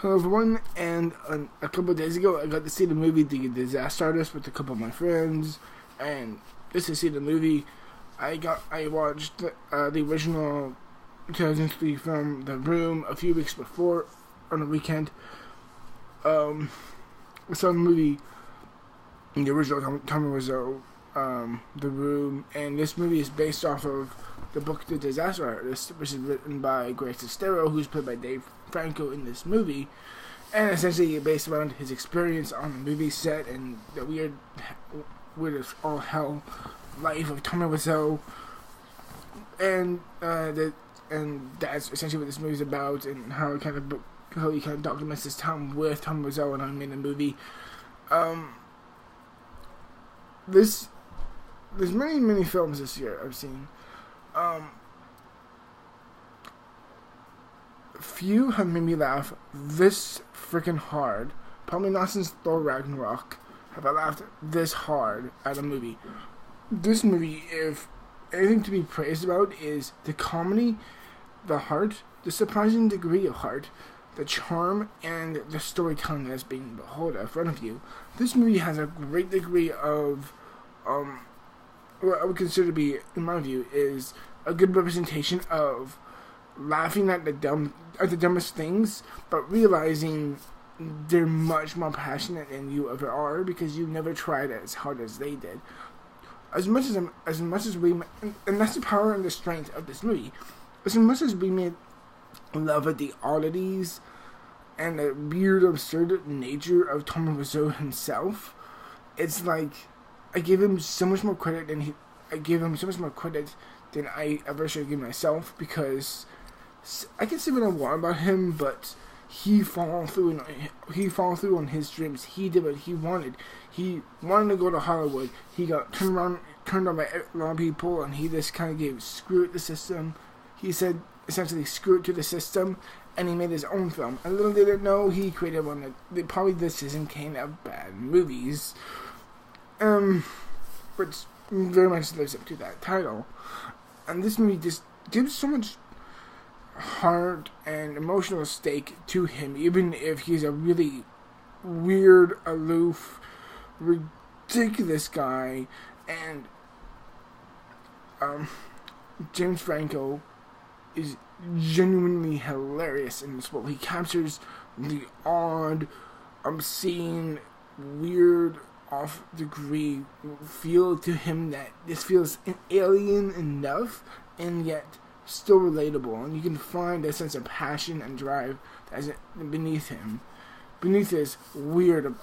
Hello everyone, and a couple of days ago I got to see the movie The Disaster Artist with a couple of my friends, and just to see the movie, I watched the original 2003 film The Room a few weeks before on the weekend. I saw the movie, the original Tommy Wiseau, The Room, and this movie is based off of the book The Disaster Artist, which is written by Greg Sestero, who's played by Dave Franco in this movie, and essentially based around his experience on the movie set and the weird as all hell life of Tommy Wiseau, and that's essentially what this movie is about, and how he kind of documents his time with Tommy Wiseau and how he made the movie. There's many films this year I've seen. Few have made me laugh this freaking hard. Probably not since Thor Ragnarok have I laughed this hard at a movie. This movie, if anything to be praised about, is the comedy, the heart, the surprising degree of heart, the charm, and the storytelling that's being behold in front of you. This movie has a great degree of what I would consider to be, in my view, is a good representation of laughing at the dumbest things, but realizing they're much more passionate than you ever are because you never tried as hard as they did. As much as we, and that's the power and the strength of this movie. As much as we may love at the oddities and the weird, absurd nature of Tommy Wiseau himself, it's like I give him so much more credit than I ever should give myself, because I can say what I want about him, but he followed through on his dreams. He did what he wanted. He wanted to go to Hollywood. He got turned on by a lot of people, and he just kind of gave screw it the system. He said essentially screw it to the system, and he made his own film. And little did it know, he created one that probably the season came of bad movies, which very much lives up to that title. And this movie just gives so much heart and emotional stake to him, even if he's a really weird, aloof, ridiculous guy. And James Franco is genuinely hilarious in this role. He captures the odd, obscene, weird, off-degree feel to him that this feels alien enough and yet still relatable, and you can find a sense of passion and drive that's beneath him, beneath his weird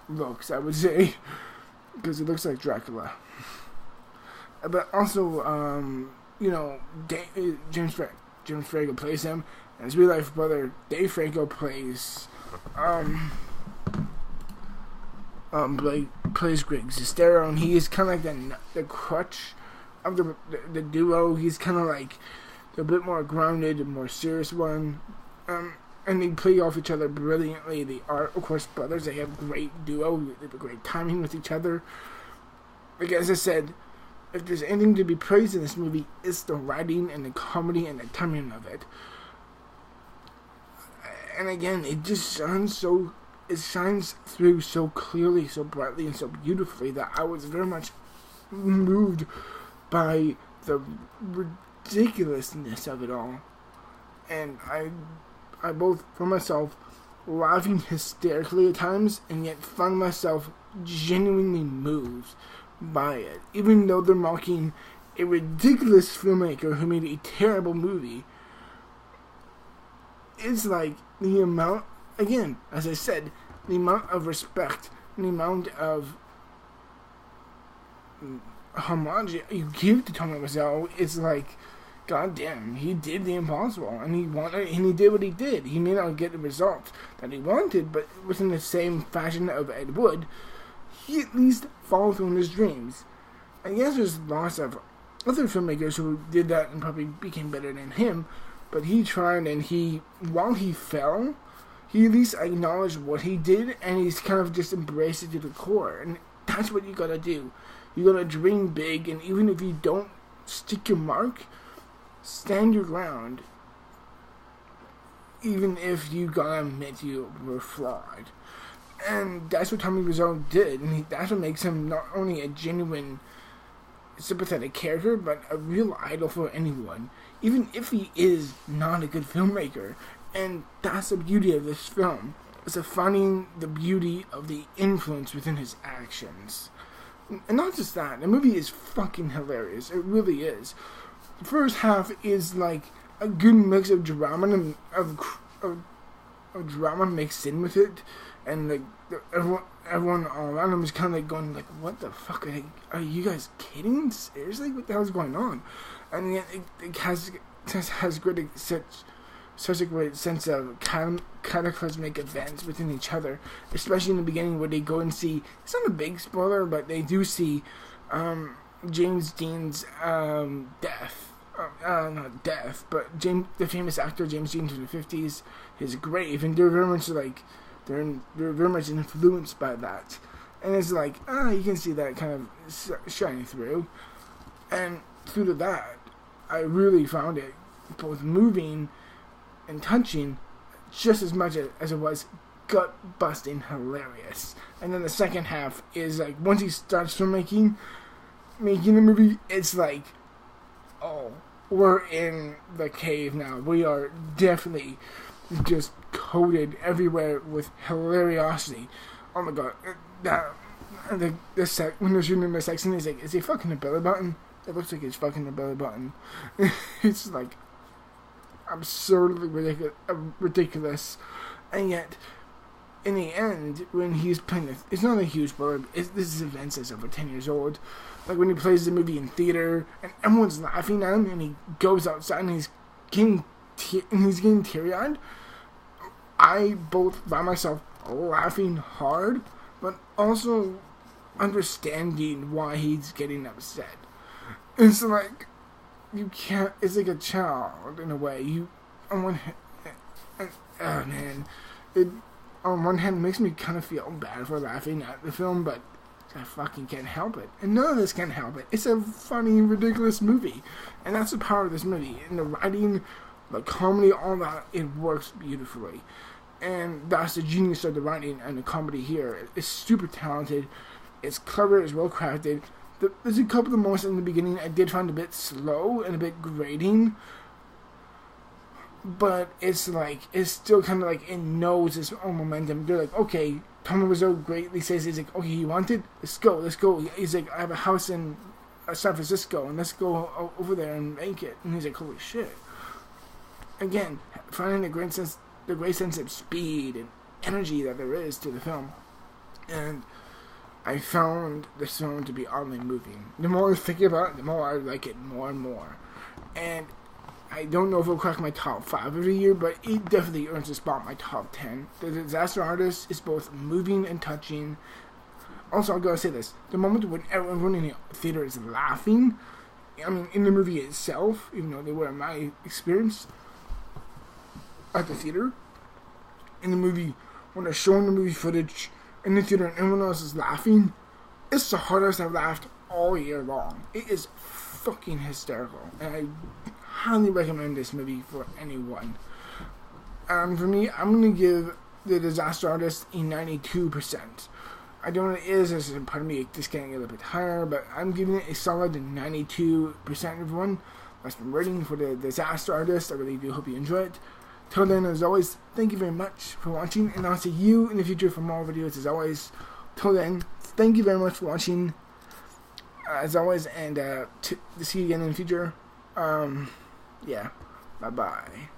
looks, I would say, because he looks like Dracula. But also, James Franco plays him, and his real life brother Dave Franco plays plays Greg Sestero, and he is kind of like the crutch of the duo. He's kind of like a bit more grounded and more serious one, and they play off each other brilliantly. They are, of course, brothers. They have great duo. They have a great timing with each other. Like, as I said, if there's anything to be praised in this movie, it's the writing and the comedy and the timing of it. And again, it just shines through so clearly, so brightly, and so beautifully that I was very much moved by the ridiculousness of it all. And I both, for myself, laughing hysterically at times, and yet find myself genuinely moved by it. Even though they're mocking a ridiculous filmmaker who made a terrible movie, it's like the amount, again, as I said, the amount of respect and the amount of homage you give to Tommy Wiseau is like, goddamn, he did the impossible, and he did what he did. He may not get the result that he wanted, but within the same fashion of Ed Wood, he at least followed through on his dreams. And yes, there's lots of other filmmakers who did that and probably became better than him, but he tried, and while he fell, he at least acknowledged what he did, and he's kind of just embraced it to the core. And that's what you gotta do. You gotta dream big, and even if you don't stick your mark, stand your ground. even if you gotta admit you were flawed. And that's what Tommy Wiseau did, and that's what makes him not only a genuine, sympathetic character, but a real idol for anyone, even if he is not a good filmmaker. And that's the beauty of this film, is finding the beauty of the influence within his actions. And not just that, the movie is fucking hilarious. It really is. The first half is like a good mix of drama and of drama mixed in with it, and like everyone all around him is kind of like going like, "What the fuck are you guys kidding? Seriously, what the hell is going on?" And yet it has such a great sense of cataclysmic events within each other, especially in the beginning where they go and see. It's not a big spoiler, but they do see James Dean's death. Not death, but the famous actor James Dean from the 50s, his grave, and they're very much like they're very much influenced by that, and it's like you can see that kind of shining through, and through to that, I really found it both moving and touching, just as much as it was gut busting hilarious. And then the second half is like once he starts filmmaking, making the movie, it's like, oh, we're in the cave now. We are definitely just coated everywhere with hilariosity. Oh my god, when they're shooting the sex scene, he's like, is he fucking a belly button? It looks like he's fucking a belly button. It's like absurdly ridiculous, and yet in the end, when he's playing it's not a huge spoiler. This is events that's over 10 years old. Like when he plays the movie in theater and everyone's laughing at him, and he goes outside and he's getting teary-eyed. I both by myself laughing hard, but also understanding why he's getting upset. It's like you can't. It's like a child in a way. On one hand, it makes me kind of feel bad for laughing at the film, but I fucking can't help it. And none of this can help it. It's a funny, ridiculous movie, and that's the power of this movie. And the writing, the comedy, all that, it works beautifully. And that's the genius of the writing and the comedy here. It's super talented. It's clever. It's well crafted. There's a couple of moments in the beginning I did find a bit slow and a bit grating, but it's still kind of like it knows its own momentum. They're like, okay, Tommy Wiseau greatly says, he's like, okay, you want it? Let's go. He's like, I have a house in San Francisco, and let's go over there and make it. And he's like, holy shit. Again, finding the great sense of speed and energy that there is to the film. And I found this film to be oddly moving. The more I think about it, the more I like it more and more. And I don't know if it'll crack my top 5 of the year, but it definitely earns a spot in my top 10. The Disaster Artist is both moving and touching. Also, I gotta say this. The moment when everyone in the theater is laughing, I mean, in the movie itself, even though they were in my experience at the theater, in the movie, when they're showing the movie footage in the theater and everyone else is laughing, it's the hardest I've laughed all year long. It is fucking hysterical, and I highly recommend this movie for anyone. For me, I'm going to give The Disaster Artist a 92%. I don't know what it is, there's a part of me just getting a little bit higher, but I'm giving it a solid 92%, everyone. That's been rating for The Disaster Artist. I really do hope you enjoy it. Till then, as always, thank you very much for watching, and I'll see you in the future for more videos, as always. Till then, thank you very much for watching, as always, and to see you again in the future. Yeah, bye-bye.